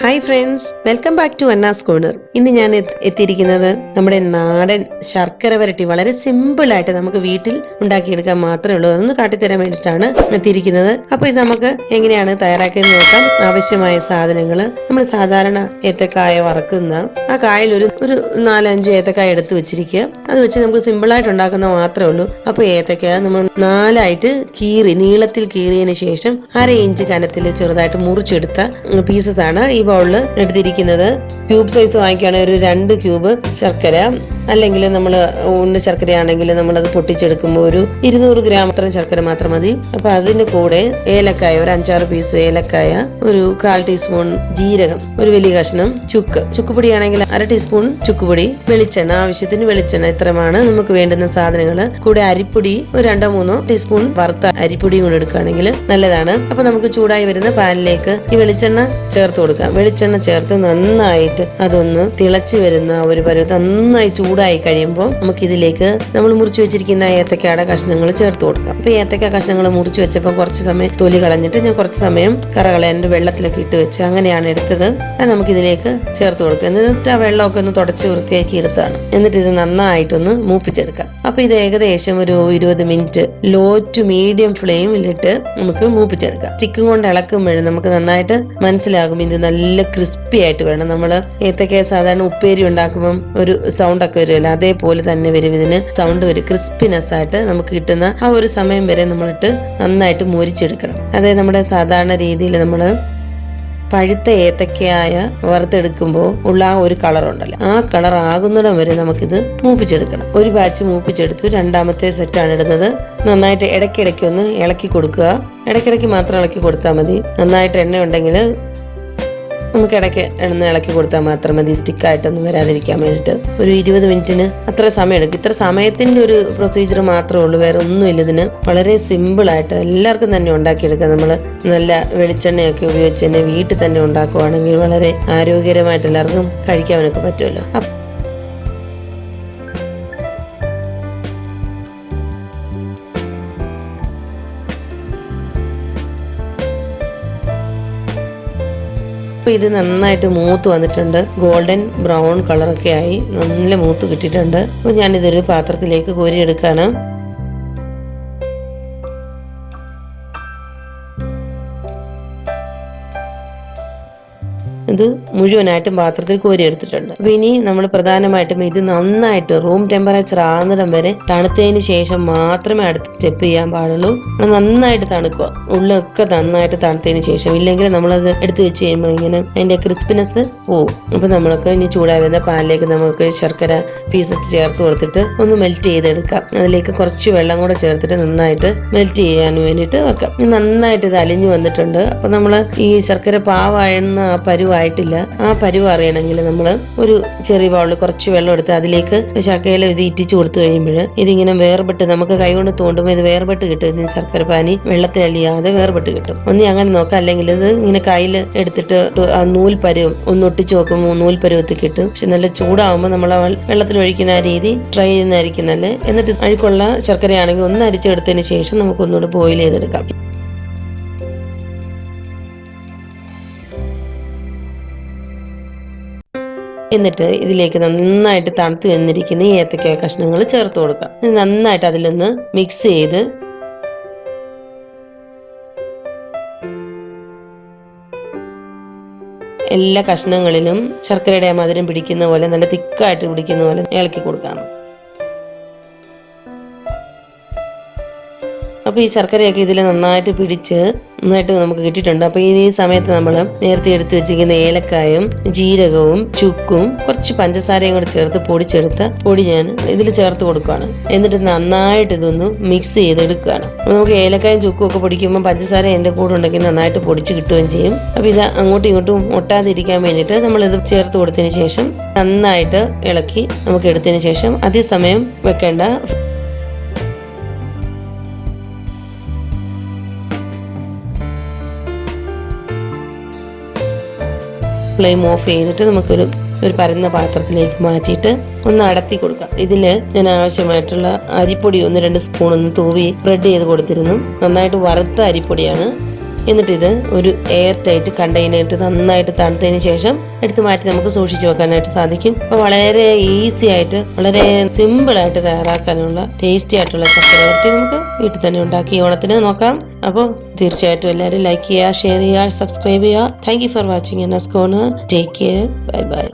Hi friends, welcome back to Anna's corner. ഇന്ന് ഞാൻ എത്തിയിരിക്കുന്നത് നമ്മുടെ നാടൻ ശർക്കര വരട്ടി വളരെ സിമ്പിൾ ആയിട്ട് നമുക്ക് വീട്ടിൽ ഉണ്ടാക്കിയെടുക്കാൻ മാത്രമേ ഉള്ളൂ. അതൊന്ന് കാട്ടിത്തരാൻ വേണ്ടിയിട്ടാണ് എത്തിയിരിക്കുന്നത്. അപ്പോൾ ഇത് നമുക്ക് എങ്ങനെയാണ് തയ്യാറാക്കിയെന്ന് നോക്കാം. ആവശ്യമായ സാധനങ്ങൾ: നമ്മൾ സാധാരണ ഏത്തക്കായ വറക്കുന്ന ആ കായൽ ഒരു 4-5 ഏത്തക്കായ എടുത്ത് വെച്ചിരിക്കുക. അത് വെച്ച് നമുക്ക് സിമ്പിൾ ആയിട്ട് ഉണ്ടാക്കുന്ന മാത്രമേ ഉള്ളൂ. അപ്പോൾ ഏത്തക്കായ നമ്മൾ 4ആയിട്ട് നീളത്തിൽ കീറിയതിന് ശേഷം 1/2 ഇഞ്ച് കനത്തിൽ ചെറുതായിട്ട് മുറിച്ചെടുത്ത പീസസ് ആണ് ഈ ബൗളിൽ എടുത്തിരിക്കുന്നത്. ക്യൂബ് സൈസ് വാങ്ങിക്കുകയാണെങ്കിൽ ഒരു 2 ക്യൂബ് ശർക്കര, അല്ലെങ്കിൽ നമ്മൾ ഉണ്ട ശർക്കര ആണെങ്കിൽ നമ്മളത് പൊട്ടിച്ചെടുക്കുമ്പോൾ ഒരു 200 ഗ്രാം അത്രയും ശർക്കര മാത്രം മതി. അപ്പൊ അതിന് കൂടെ ഏലക്കായ, ഒരു 5-6 പീസ് ഏലക്കായ, ഒരു 1/4 ടീസ്പൂൺ ജീരകം, ഒരു വലിയ കഷ്ണം ചുക്കുപൊടി ആണെങ്കിൽ 1/2 ടീസ്പൂൺ ചുക്കുപൊടി, വെളിച്ചെണ്ണ, ആവശ്യത്തിന് വെളിച്ചെണ്ണ. ഇത്രമാണ് നമുക്ക് വേണ്ടുന്ന സാധനങ്ങൾ. കൂടെ അരിപ്പൊടി ഒരു 2-3 ടീസ്പൂൺ വറുത്ത അരിപ്പൊടിയും കൂടെ എടുക്കുകയാണെങ്കിൽ നല്ലതാണ്. അപ്പൊ നമുക്ക് ചൂടായി വരുന്ന പാനിലേക്ക് ഈ വെളിച്ചെണ്ണ ചേർത്ത് കൊടുക്കാം. വെളിച്ചെണ്ണ ചേർത്ത് നന്നായിട്ട് അതൊന്ന് തിളച്ചു വരുന്ന ഒരു പരുവം നന്നായി ചൂടായി കഴിയുമ്പോൾ നമുക്ക് ഇതിലേക്ക് നമ്മൾ മുറിച്ചു വെച്ചിരിക്കുന്ന ഏത്തക്കയുടെ കഷ്ണങ്ങൾ ചേർത്ത് കൊടുക്കാം. അപ്പൊ ഏത്തക്ക കഷ്ണങ്ങൾ മുറിച്ചു വെച്ചപ്പോൾ കുറച്ച് സമയം തൊലി കളഞ്ഞിട്ട് ഞാൻ കുറച്ച് സമയം കറകളേൻ്റെ വെള്ളത്തിലൊക്കെ ഇട്ട് വെച്ച് അങ്ങനെയാണ് എടുത്തത്. അത് നമുക്ക് ഇതിലേക്ക് ചേർത്ത് കൊടുക്കാം. എന്നിട്ട് ആ വെള്ളമൊക്കെ ഒന്ന് തുടച്ച് വൃത്തിയാക്കി എടുത്താണ്. എന്നിട്ട് ഇത് നന്നായിട്ടൊന്ന് മൂപ്പിച്ചെടുക്കാം. അപ്പൊ ഇത് ഏകദേശം ഒരു 20 മിനിറ്റ് ലോ ടു മീഡിയം ഫ്ലെയിമിലിട്ട് നമുക്ക് മൂപ്പിച്ചെടുക്കാം. ചിക്കൻ കൊണ്ട് ഇളക്കുമ്പോഴും നമുക്ക് നന്നായിട്ട് മനസ്സിലാകും ഇത് നല്ല ക്രിസ്പി ആയിട്ട് വേണം. നമ്മൾ ഏത്തക്ക സാധാരണ ഉപ്പേരി ഉണ്ടാക്കുമ്പം ഒരു സൗണ്ട് ഒക്കെ വരുമല്ലോ, അതേപോലെ തന്നെ വരും ഇതിന് സൗണ്ട് വരും. ക്രിസ്പിനെസ് ആയിട്ട് നമുക്ക് കിട്ടുന്ന ആ ഒരു സമയം വരെ നമ്മളിട്ട് നന്നായിട്ട് മുരിച്ചെടുക്കണം. അതായത് നമ്മുടെ സാധാരണ രീതിയിൽ നമ്മൾ പഴുത്ത ഏത്തക്കയായ വറുത്തെടുക്കുമ്പോൾ ഉള്ള ആ ഒരു കളർ ഉണ്ടല്ലോ, ആ കളർ ആകുന്നിടം വരെ നമുക്കിത് മൂപ്പിച്ചെടുക്കണം. ഒരു ബാച്ച് മൂപ്പിച്ചെടുത്തു. 2ാമത്തെ സെറ്റാണ് ഇടുന്നത്. നന്നായിട്ട് ഇടയ്ക്കിടയ്ക്ക് ഒന്ന് ഇളക്കി കൊടുക്കുക. ഇടയ്ക്കിടയ്ക്ക് മാത്രം ഇളക്കി കൊടുത്താൽ മതി. നന്നായിട്ട് എണ്ണ ഉണ്ടെങ്കിൽ നമുക്ക് ഇടയ്ക്ക് ഇളക്കി കൊടുത്താൽ മാത്രം മതി, സ്റ്റിക്കായിട്ടൊന്നും വരാതിരിക്കാൻ വേണ്ടിയിട്ട്. ഒരു 20 മിനിറ്റിന് അത്ര സമയം എടുക്കും. ഇത്ര സമയത്തിന്റെ ഒരു പ്രൊസീജിയർ മാത്രമേ ഉള്ളൂ, വേറെ ഒന്നുമില്ല ഇതിന്. വളരെ സിമ്പിൾ ആയിട്ട് എല്ലാവർക്കും തന്നെ ഉണ്ടാക്കിയെടുക്കാം. നമ്മൾ നല്ല വെളിച്ചെണ്ണയൊക്കെ ഉപയോഗിച്ച് തന്നെ വീട്ടിൽ തന്നെ ഉണ്ടാക്കുവാണെങ്കിൽ വളരെ ആരോഗ്യകരമായിട്ട് എല്ലാവർക്കും കഴിക്കാനൊക്കെ പറ്റുമല്ലോ. ഇത് നന്നായിട്ട് മൂത്ത് വന്നിട്ടുണ്ട്. ഗോൾഡൻ ബ്രൗൺ കളറൊക്കെ ആയി നല്ല മൂത്ത് കിട്ടിയിട്ടുണ്ട്. അപ്പൊ ഞാനിതൊരു പാത്രത്തിലേക്ക് കോരിയെടുക്കാണ്. ഇത് മുഴുവനായിട്ടും പാത്രത്തിൽ കോരി എടുത്തിട്ടുണ്ട്. അപ്പൊ ഇനി നമ്മൾ പ്രധാനമായിട്ടും ഇത് നന്നായിട്ട് റൂം ടെമ്പറേച്ചർ ആകുന്നിടം വരെ തണുത്തതിന് ശേഷം മാത്രമേ അടുത്ത സ്റ്റെപ്പ് ചെയ്യാൻ പാടുള്ളൂ. നന്നായിട്ട് തണുക്കുക, ഉള്ളൊക്കെ നന്നായിട്ട് തണുത്തതിന് ശേഷം. ഇല്ലെങ്കിൽ നമ്മളത് എടുത്ത് വെച്ച് കഴിയുമ്പോൾ ഇങ്ങനെ അതിന്റെ ക്രിസ്പിനെസ് പോവും. അപ്പൊ നമ്മൾക്ക് ഇനി ചൂടായി വരുന്ന പാനിലേക്ക് നമുക്ക് ശർക്കര പീസസ് ചേർത്ത് കൊടുത്തിട്ട് ഒന്ന് മെൽറ്റ് ചെയ്തെടുക്കാം. അതിലേക്ക് കുറച്ച് വെള്ളം കൂടെ ചേർത്തിട്ട് നന്നായിട്ട് മെൽറ്റ് ചെയ്യാൻ വേണ്ടിയിട്ട് വെക്കാം. നന്നായിട്ട് ഇത് അലിഞ്ഞു വന്നിട്ടുണ്ട്. അപ്പൊ നമ്മൾ ഈ ശർക്കര പാവായെന്ന ആ പരുവായിട്ടില്ല. ആ പരുവ് അറിയണമെങ്കിൽ നമ്മൾ ഒരു ചെറിയ ബൗളിൽ കുറച്ച് വെള്ളം എടുത്ത് അതിലേക്ക് ശർക്കരയിൽ ഇത് ഇറ്റിച്ചു കൊടുത്തു കഴിയുമ്പോൾ ഇതിങ്ങനെ വേർപെട്ട് നമുക്ക് കൈകൊണ്ട് തോണ്ടുമ്പോൾ ഇത് വേർപെട്ട് കിട്ടും. ഇതിന് ശർക്കര പാനി വെള്ളത്തിൽ അലിയാതെ വേർപെട്ട് കിട്ടും. ഒന്ന് അങ്ങനെ നോക്കാം. അല്ലെങ്കിൽ ഇത് ഇങ്ങനെ കയ്യിൽ എടുത്തിട്ട് ആ നൂൽ പരുവം ഒന്ന് ഒട്ടിച്ച് നോക്കുമ്പോൾ നൂൽ പരുവത്തിൽ കിട്ടും. പക്ഷെ നല്ല ചൂടാവുമ്പോൾ നമ്മൾ വെള്ളത്തിൽ ഒഴിക്കുന്ന ആ രീതി ട്രൈ ചെയ്യുന്നതായിരിക്കും നല്ലത്. എന്നിട്ട് അഴുക്കുള്ള ശർക്കരയാണെങ്കിൽ ഒന്ന് അരിച്ചെടുത്തതിന് ശേഷം നമുക്ക് ഒന്നുകൂടെ ബോയിൽ ചെയ്തെടുക്കാം. എന്നിട്ട് ഇതിലേക്ക് നന്നായിട്ട് തണുത്ത് വന്നിരിക്കുന്ന ഈ ഏത്തക്ക കഷ്ണങ്ങൾ ചേർത്ത് കൊടുക്കാം. നന്നായിട്ട് അതിലൊന്ന് മിക്സ് ചെയ്ത് എല്ലാ കഷ്ണങ്ങളിലും ശർക്കരയുടെ മധുരം പിടിക്കുന്ന പോലെ, നല്ല തിക്കായിട്ട് പിടിക്കുന്ന പോലെ ഇളക്കി കൊടുക്കാം. അപ്പോൾ ഈ ശർക്കരയൊക്കെ ഇതിൽ നന്നായിട്ട് പിടിച്ച് നന്നായിട്ട് നമുക്ക് കിട്ടിയിട്ടുണ്ട്. അപ്പോൾ ഈ സമയത്ത് നമ്മൾ നേരത്തെ എടുത്തു വെച്ചിരിക്കുന്ന ഏലക്കായും ജീരകവും ചുക്കും കുറച്ച് പഞ്ചസാരയും കൂടെ ചേർത്ത് പൊടിച്ചെടുത്ത പൊടി ഞാൻ ഇതിൽ ചേർത്ത് കൊടുക്കുകയാണ്. എന്നിട്ട് നന്നായിട്ട് ഇതൊന്ന് മിക്സ് ചെയ്തെടുക്കുകയാണ്. നമുക്ക് ഏലക്കായും ചുക്കും ഒക്കെ പൊടിക്കുമ്പോൾ പഞ്ചസാര എൻ്റെ കൂടെ ഉണ്ടെങ്കിൽ നന്നായിട്ട് പൊടിച്ച് കിട്ടുകയും ചെയ്യും. അപ്പോൾ ഇത് അങ്ങോട്ടും ഇങ്ങോട്ടും ഒട്ടാതിരിക്കാൻ വേണ്ടിയിട്ട് നമ്മളിത് ചേർത്ത് കൊടുത്തതിന് ശേഷം നന്നായിട്ട് ഇളക്കി നമുക്ക് എടുത്തതിന് ശേഷം അധിക സമയം വെക്കേണ്ട. ഫ്ലെയിം ഓഫ് ചെയ്തിട്ട് നമുക്കൊരു പരന്ന പാത്രത്തിലേക്ക് മാറ്റിയിട്ട് ഒന്ന് അടത്തി കൊടുക്കാം. ഇതിൽ ഞാൻ ആവശ്യമായിട്ടുള്ള അരിപ്പൊടി 1-2 സ്പൂൺ ഒന്ന് തൂവി സ്പ്രെഡ് ചെയ്ത് കൊടുത്തിരുന്നു. നന്നായിട്ട് വറുത്ത അരിപ്പൊടിയാണ്. എന്നിട്ട് ഇത് ഒരു എയർ ടൈറ്റ് കണ്ടെയ്നറിട്ട് നന്നായിട്ട് തണുത്തതിന് ശേഷം എടുത്ത് മാറ്റി നമുക്ക് സൂക്ഷിച്ചു വെക്കാനായിട്ട് സാധിക്കും. അപ്പോൾ വളരെ ഈസി ആയിട്ട് വളരെ സിമ്പിൾ ആയിട്ട് തയ്യാറാക്കാനുള്ള ടേസ്റ്റി ആയിട്ടുള്ള ചക്കര വരട്ടി നമുക്ക് വീട്ടിൽ തന്നെ ഉണ്ടാക്കി ഓണത്തിന് നോക്കാം. അപ്പോൾ തീർച്ചയായിട്ടും എല്ലാവരും ലൈക്ക് ചെയ്യുക, ഷെയർ ചെയ്യുക, സബ്സ്ക്രൈബ് ചെയ്യുക. Thank you for watching. Take care. Bye bye.